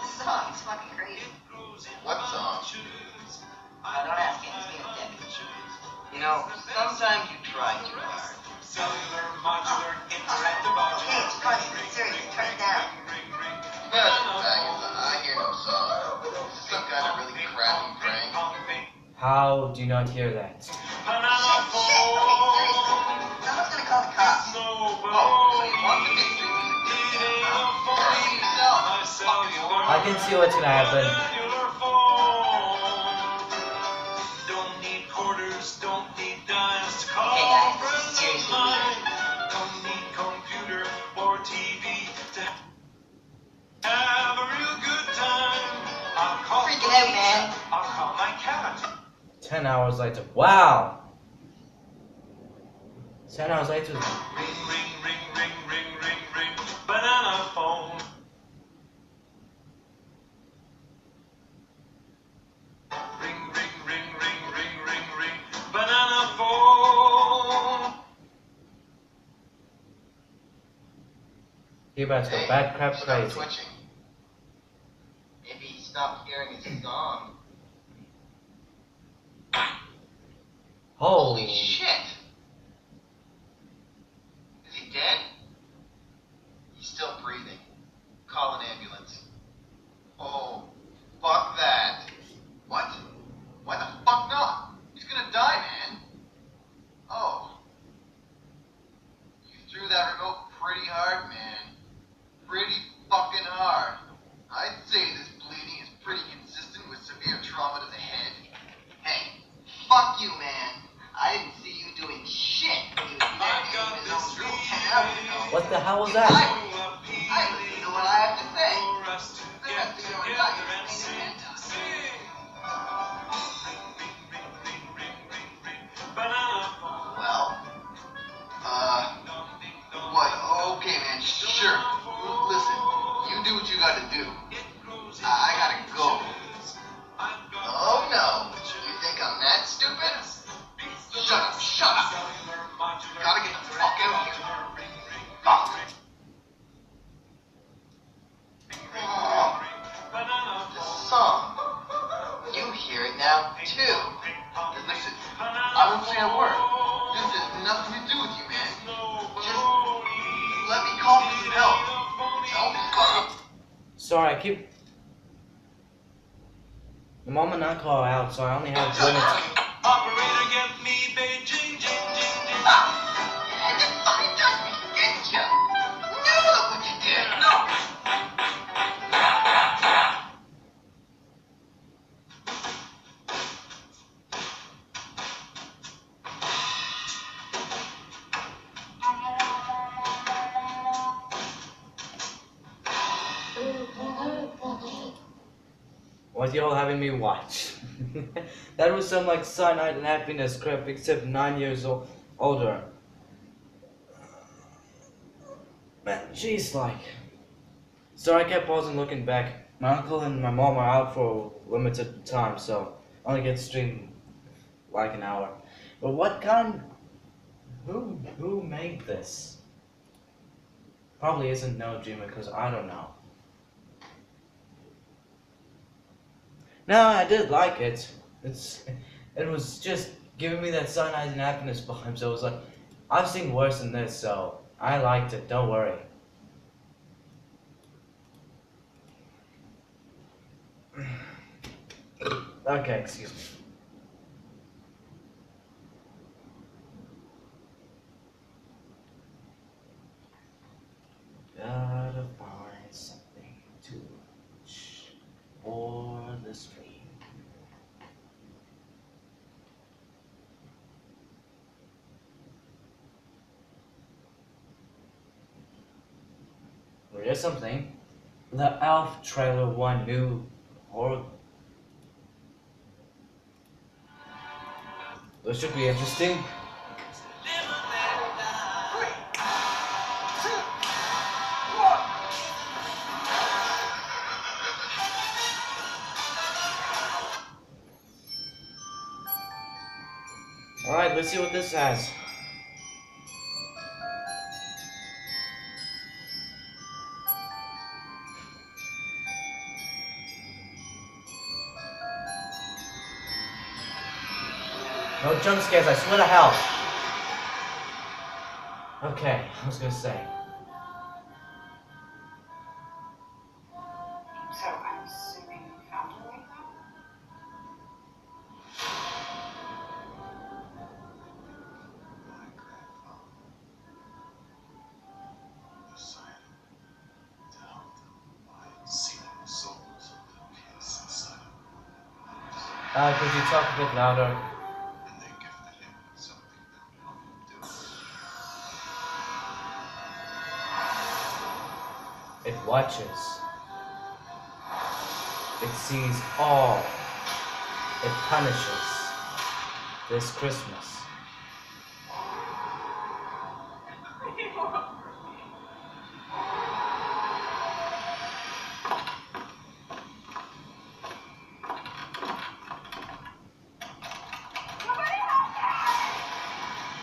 [SPEAKER 4] This song is fucking crazy.
[SPEAKER 2] What song?
[SPEAKER 4] Oh, don't ask him. He's being a dick.
[SPEAKER 2] You know, sometimes you try too hard.
[SPEAKER 4] Okay, it's funny. Seriously, turn it down.
[SPEAKER 2] I hear no song. This is some kind of really crappy prank.
[SPEAKER 1] How do you not hear that?
[SPEAKER 4] Shit, shit!
[SPEAKER 1] can see what's gonna happen.
[SPEAKER 2] Don't need quarters, don't need dimes to call
[SPEAKER 4] Okay, guys, this is
[SPEAKER 2] friends
[SPEAKER 4] seriously
[SPEAKER 2] online.
[SPEAKER 4] weird.
[SPEAKER 2] Don't need computer or TV to have a real good time. I'll call
[SPEAKER 4] Freaking out, man.
[SPEAKER 2] I'll call my cat.
[SPEAKER 1] 10 hours later. Wow! 10 hours later.
[SPEAKER 2] Ring, ring, ring, ring, ring, ring, ring. Banana phone. Ring, ring, ring, ring, ring, ring, ring. Banana phone.
[SPEAKER 1] He about to go bad crap
[SPEAKER 5] stop
[SPEAKER 1] crazy.
[SPEAKER 5] twitching. Maybe he stopped hearing his song. Holy
[SPEAKER 1] Holy
[SPEAKER 5] shit! Is he dead? He's still breathing. Call an ambulance. Oh, fuck that. What? Why the fuck not? He's gonna die, man. Oh. You threw that remote pretty hard, man. Pretty fucking hard. I'd say this bleeding is pretty consistent with severe trauma to the head. Hey, fuck you, man. I didn't see you doing shit when you were dead in his own room 10 hours ago.
[SPEAKER 1] What the hell was
[SPEAKER 5] You
[SPEAKER 1] that?
[SPEAKER 5] lied to me. I listen to what I have to say. The rest of your life is independent. Well, what? Okay, man, sure. Listen, you do what you gotta do. I gotta go. Oh no, you think I'm that stupid? Shut up, shut up. Gotta get the fuck out of here. Fuck. Oh, this song. You hear it now, too. Listen, I won't say a word. This has nothing to do with you, man. Just let me call for some help. Don't fuck up.
[SPEAKER 1] Sorry, I keep. The moment I call out, so I only have limited.
[SPEAKER 2] Operator, get me Beijing, jing, jing, jing.
[SPEAKER 5] And you fucking touched me, didn't you? Now look what you did. No.
[SPEAKER 1] What y'all having me watch? That was some like cyanide and happiness crap, except 9 years older. Man, jeez, like. So I kept pausing, looking back. My uncle and my mom are out for a limited time, so I only get to stream like an hour. But what kind? Who made this? Probably isn't No Dreamer, because I don't know. No, I did like it. It was just giving me that cyanide and happiness vibe. So it was like, I've seen worse than this, so I liked it. Don't worry. Okay, excuse me. Gotta find something to watch for the stream. Here's something. The Elf trailer won new horror. This should be interesting. Alright, let's see what this has. No jump scares, I swear to hell. Okay, I was gonna say.
[SPEAKER 4] So I'm assuming you found her like that?
[SPEAKER 3] My grandfather decided to help them by sealing souls
[SPEAKER 1] Could you talk a bit louder?
[SPEAKER 3] And they gifted him with something that none do.
[SPEAKER 1] It watches. It sees all. It punishes. This Christmas.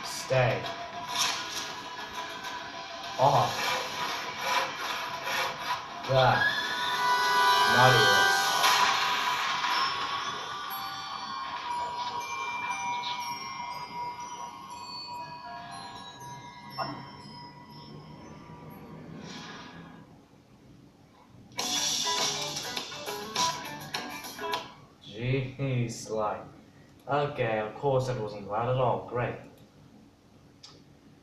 [SPEAKER 1] Stay. Off. God. Naughtiness. Jeez, like. Okay, of course that wasn't loud at all. Great.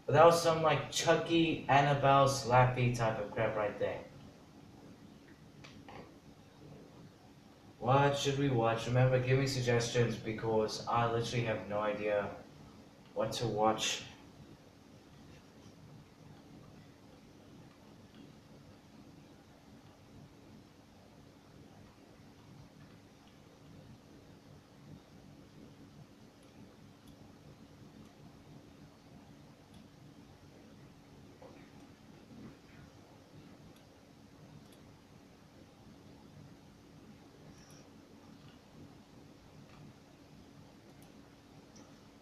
[SPEAKER 1] But that was some like Chucky, Annabelle, Slappy type of crap right there. What should we watch? Remember, give me suggestions because I literally have no idea what to watch.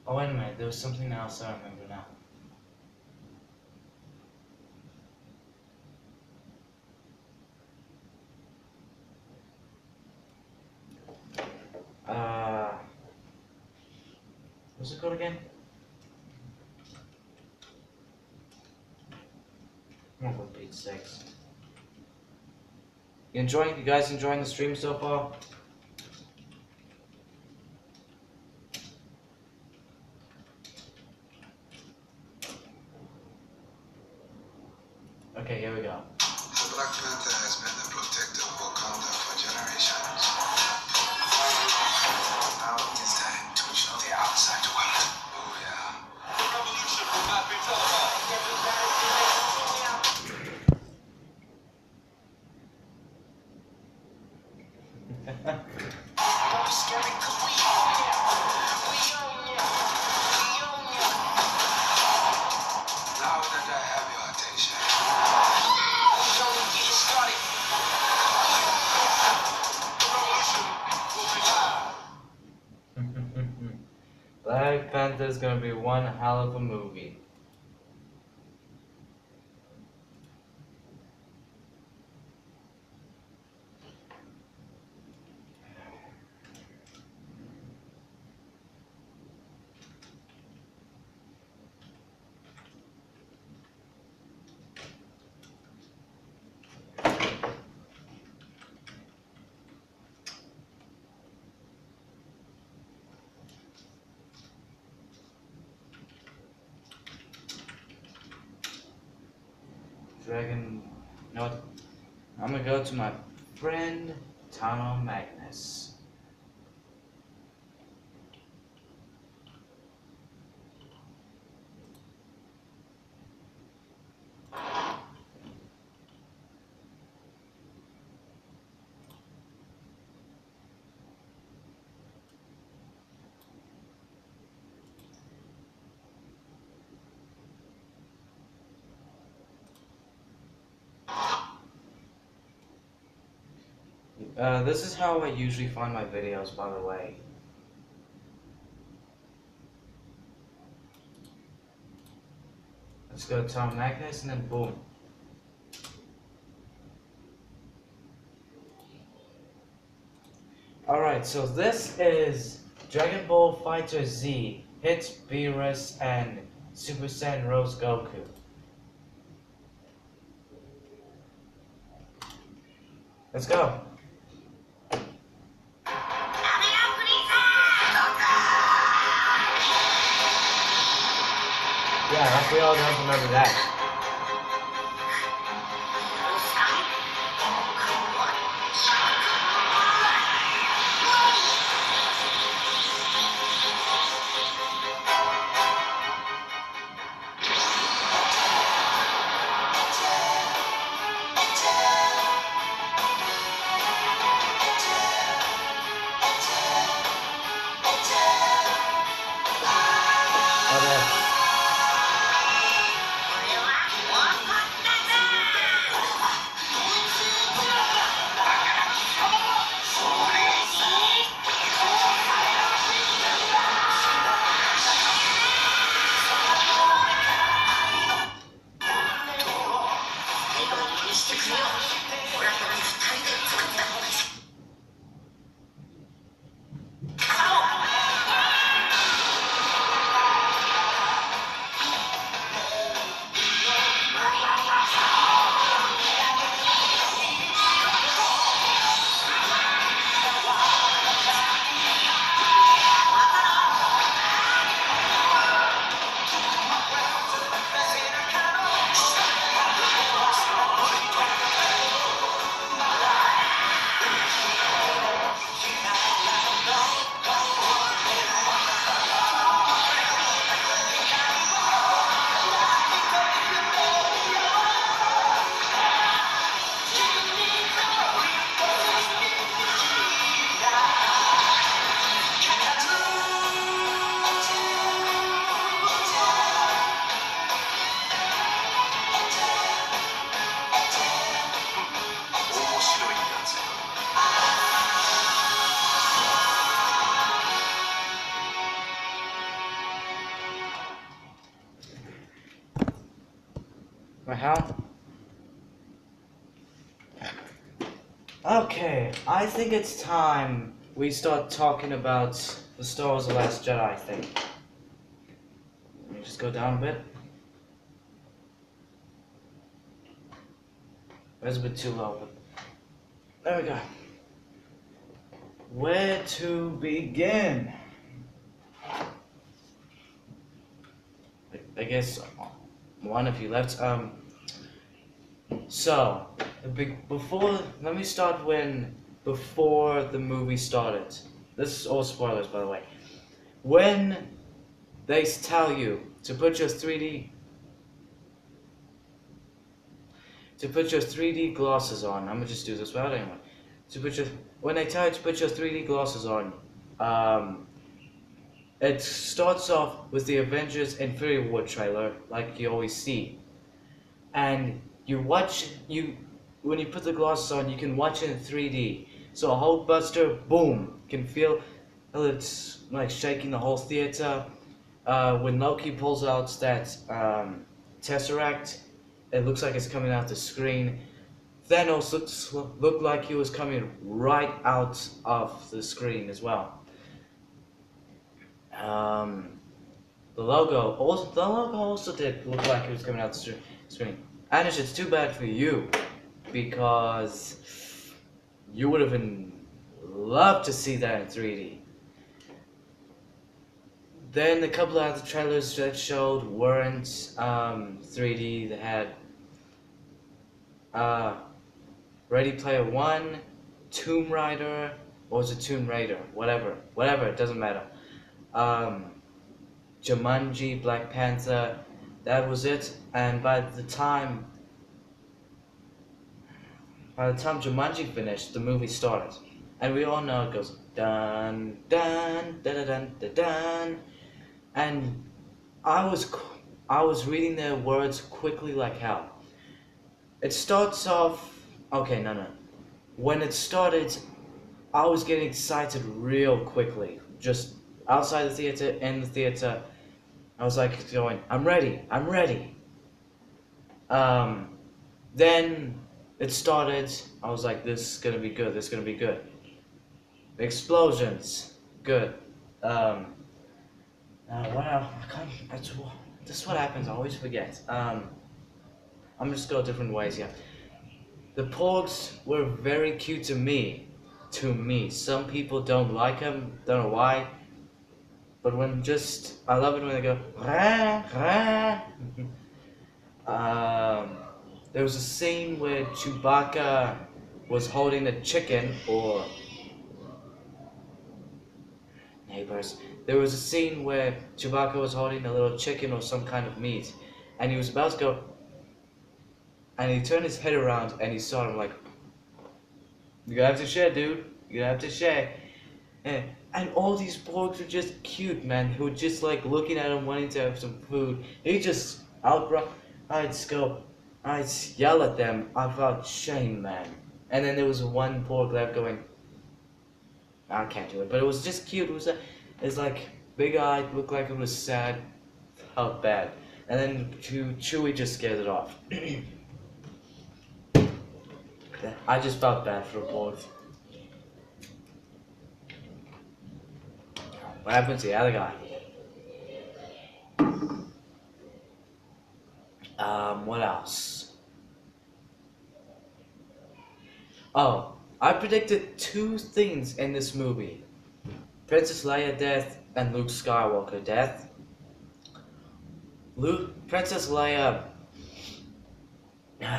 [SPEAKER 1] Oh, wait a minute, there was something else I remember now. What's it called again? Oh, for Pete's sakes. You guys enjoying the stream so far? Okay, here we go.
[SPEAKER 3] The Black Panther has been the protector of Wakanda for generations. Now it's time to show the outside world. Oh yeah. The revolution will not be televised. Now that I have your attention, we only get started. The revolution will be live.
[SPEAKER 1] Black Panther's gonna be one hell of a movie. Dragon. You know what? I'm gonna go to my friend Tunnel Magnus. This is how I usually find my videos, by the way. Let's go to Tom Magnus and then boom. Alright, so this is Dragon Ball Fighter Z, Hits Beerus and Super Saiyan Rose Goku. Let's go. Yeah, we all don't remember that. hell? Okay, I think it's time we start talking about the Star Wars The Last Jedi thing. Let me just go down a bit. That's a bit too low, but there we go. Where to begin? I guess one of you left. So, before, let me start before the movie started. This is all spoilers, by the way. When they tell you to put your 3D glasses on, I'm gonna just do this without anyone. When they tell you to put your 3D glasses on, it starts off with the Avengers Infinity War trailer, like you always see, and when you put the glasses on, you can watch it in 3D. So a Hulkbuster, boom, can feel it's like shaking the whole theater. When Loki pulls out that Tesseract, it looks like it's coming out the screen. Thanos looked like he was coming right out of the screen as well. The logo also did look like it was coming out the screen. Anish, it's too bad for you, because you would have loved to see that in 3D. Then a couple of other trailers that showed weren't 3D. They had Ready Player One, Tomb Raider, or was it Tomb Raider? Whatever, it doesn't matter. Jumanji, Black Panther, that was it. And by the time Jumanji finished, the movie started, and we all know it goes dun dun dun dun dun dun, dun. And I was reading the words quickly like hell. It starts off. Okay, no. When it started, I was getting excited real quickly. Just outside the theater, in the theater, I was like going, I'm ready. Then it started. I was like, this is gonna be good. Explosions, good. What else? This is what happens. I always forget. I'm just go different ways here. The porgs were very cute to me. Some people don't like them. Don't know why. But I love it when they go rah, rah. There was a scene where Chewbacca was holding a chicken, or neighbors. There was a scene where Chewbacca was holding a little chicken or some kind of meat, and he was about to go, and he turned his head around and he saw him like, "You have to share, dude. You have to share." And all these porgs were just cute, man. Who were just like looking at him, wanting to have some food. He just I'd yell at them. I felt shame, man. And then there was one porg left going, I can't do it, but it was just cute. It's like big-eyed, looked like it was sad, felt bad, and then Chewie just scared it off. I just felt bad for the porgs. What happened to the other guy? What else? Oh, I predicted 2 things in this movie. Princess Leia death and Luke Skywalker death. Princess Leia,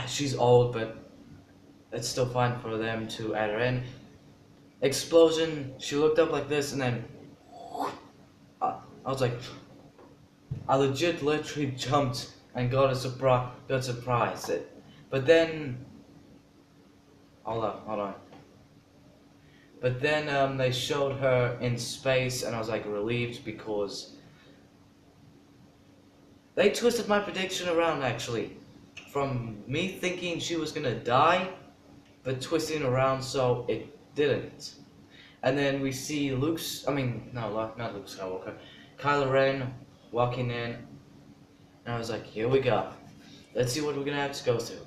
[SPEAKER 1] she's old, but it's still fine for them to add her in. Explosion, she looked up like this and then I was like, I literally jumped and got surprised. But then, hold on. But then they showed her in space, and I was like relieved because they twisted my prediction around actually, from me thinking she was gonna die, but twisting around so it didn't. And then we see not Luke Skywalker, Kylo Ren walking in, and I was like, here we go. let's see what we're gonna have to go through.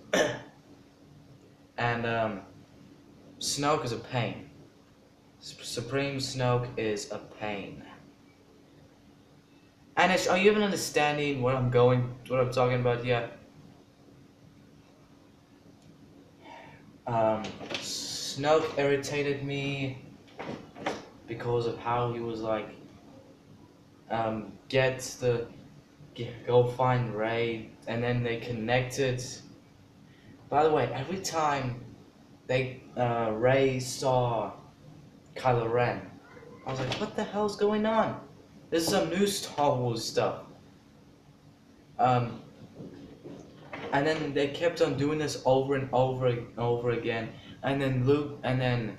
[SPEAKER 1] And Snoke is a pain. Supreme Snoke is a pain. Anish, are you even understanding what I'm talking about here? Snoke irritated me because of how he was like, go find Rey, and then they connected. By the way, every time Rey saw Kylo Ren, I was like, what the hell's going on? This is some new Star Wars stuff. And then they kept on doing this over and over and over again, and then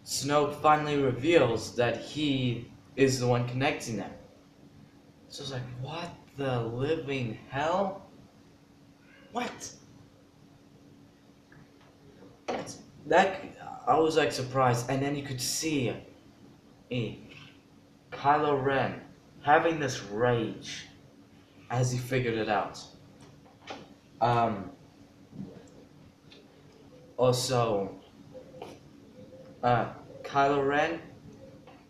[SPEAKER 1] Snoke finally reveals that he is the one connecting them. So it's like, what the living hell? What? That I was like surprised, and then you could see Kylo Ren having this rage as he figured it out. Also, Kylo Ren,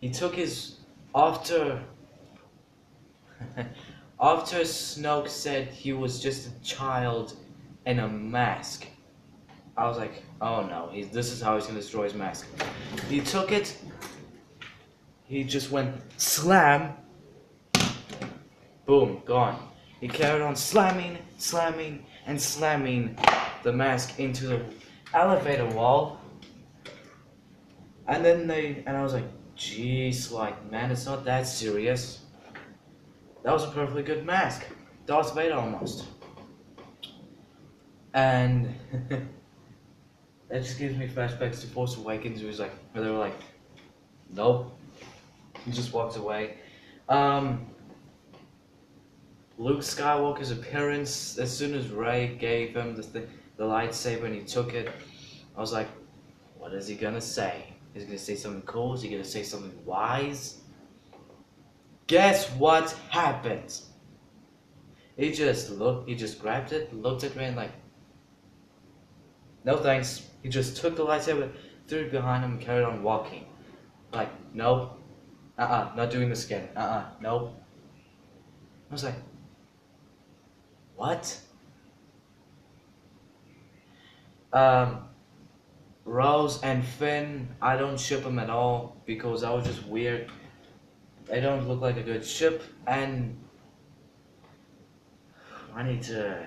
[SPEAKER 1] he took his after after Snoke said he was just a child in a mask. I was like, oh no, this is how he's gonna destroy his mask. He took it, he just went slam, boom, gone. He carried on slamming, and slamming the mask into the elevator wall. And then I was like, jeez, like, man, it's not that serious. That was a perfectly good mask. Darth Vader almost. And that just gives me flashbacks to Force Awakens, where they were like, nope. He just walked away. Luke Skywalker's appearance, as soon as Rey gave him the lightsaber and he took it, I was like, what is he gonna say? Is he gonna say something cool? Is he gonna say something wise? Guess what happened? He just grabbed it, looked at me and like, no thanks. He just took the lightsaber, threw it behind him and carried on walking. Like, nope. Not doing this again. Nope. I was like, what? Rose and Finn, I don't ship them at all because that was just weird. They don't look like a good ship, and I need to...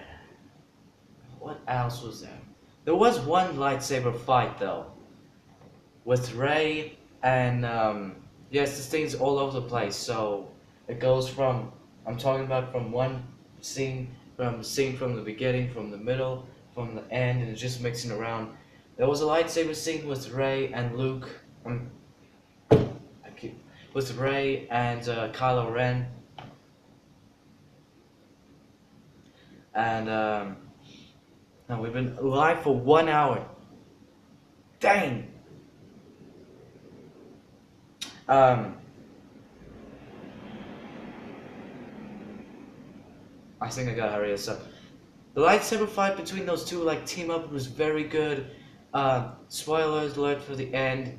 [SPEAKER 1] What else was there? There was one lightsaber fight though, with Rey and yes, this thing's all over the place. So it goes from, I'm talking about from one scene, from the beginning, from the middle, from the end, and it's just mixing around. There was a lightsaber scene with Rey and Luke, with Rey and Kylo Ren, and now we've been live for 1 hour. Dang. I think I gotta hurry this up. The lightsaber fight between those two, like, team up was very good. Spoilers alert for the end.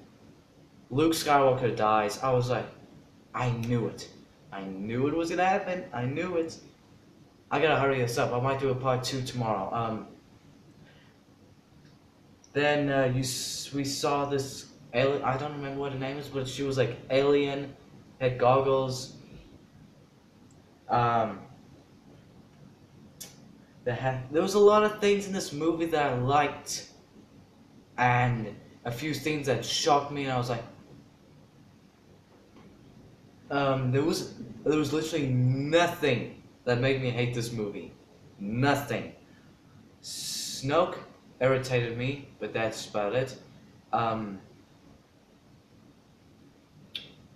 [SPEAKER 1] Luke Skywalker dies. I was like, I knew it. I knew it was gonna happen. I knew it. I gotta hurry this up. I might do a part 2 tomorrow. Then we saw this alien. I don't remember what her name is, but she was like alien, had goggles. There was a lot of things in this movie that I liked, and a few things that shocked me, and I was like, there was literally nothing that made me hate this movie. Nothing. Snoke irritated me, but that's about it.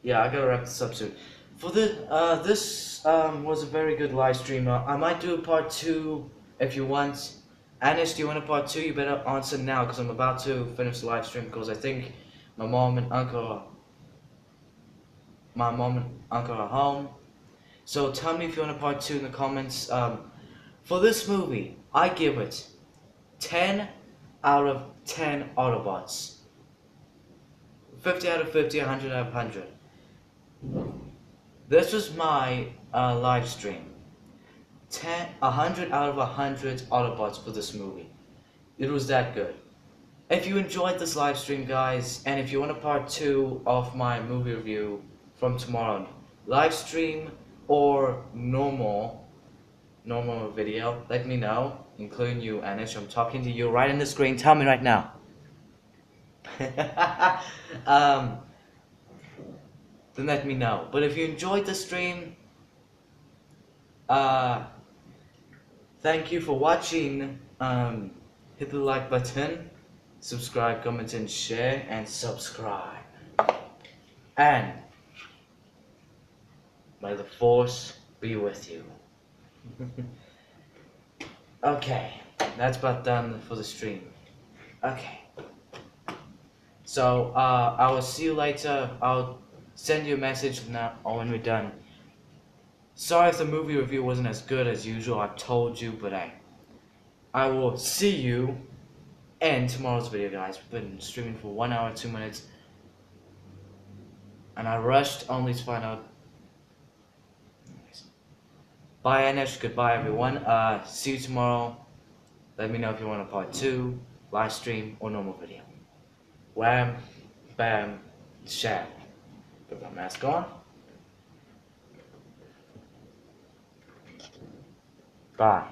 [SPEAKER 1] Yeah, I gotta wrap this up soon. For this was a very good live stream. I might do a part 2 if you want. Anish, do you want a part 2? You better answer now, because I'm about to finish the live stream, because I think my mom and uncle are home. So tell me if you want a part 2 in the comments. For this movie, I give it 10 out of 10 Autobots. 50 out of 50, 100 out of 100. This was my live stream. 100 out of 100 Autobots for this movie. It was that good. If you enjoyed this live stream, guys, and if you want a part 2 of my movie review from tomorrow, live stream or normal video, let me know, including you, Anish. I'm talking to you right on the screen. Tell me right now. Then let me know. But if you enjoyed the stream, thank you for watching. Hit the like button, subscribe, comment, and share, and subscribe. And may the force be with you. Okay, that's about done for the stream. Okay. So, I will see you later. I'll send you a message now when we're done. Sorry if the movie review wasn't as good as usual, I told you, but I will see you in tomorrow's video, guys. We've been streaming for 1 hour, 2 minutes. And I rushed only to find out. Bye, Anish. Goodbye, everyone. See you tomorrow. Let me know if you want a part 2, live stream, or normal video. Wham, bam, sham. Put my mask on. Bye.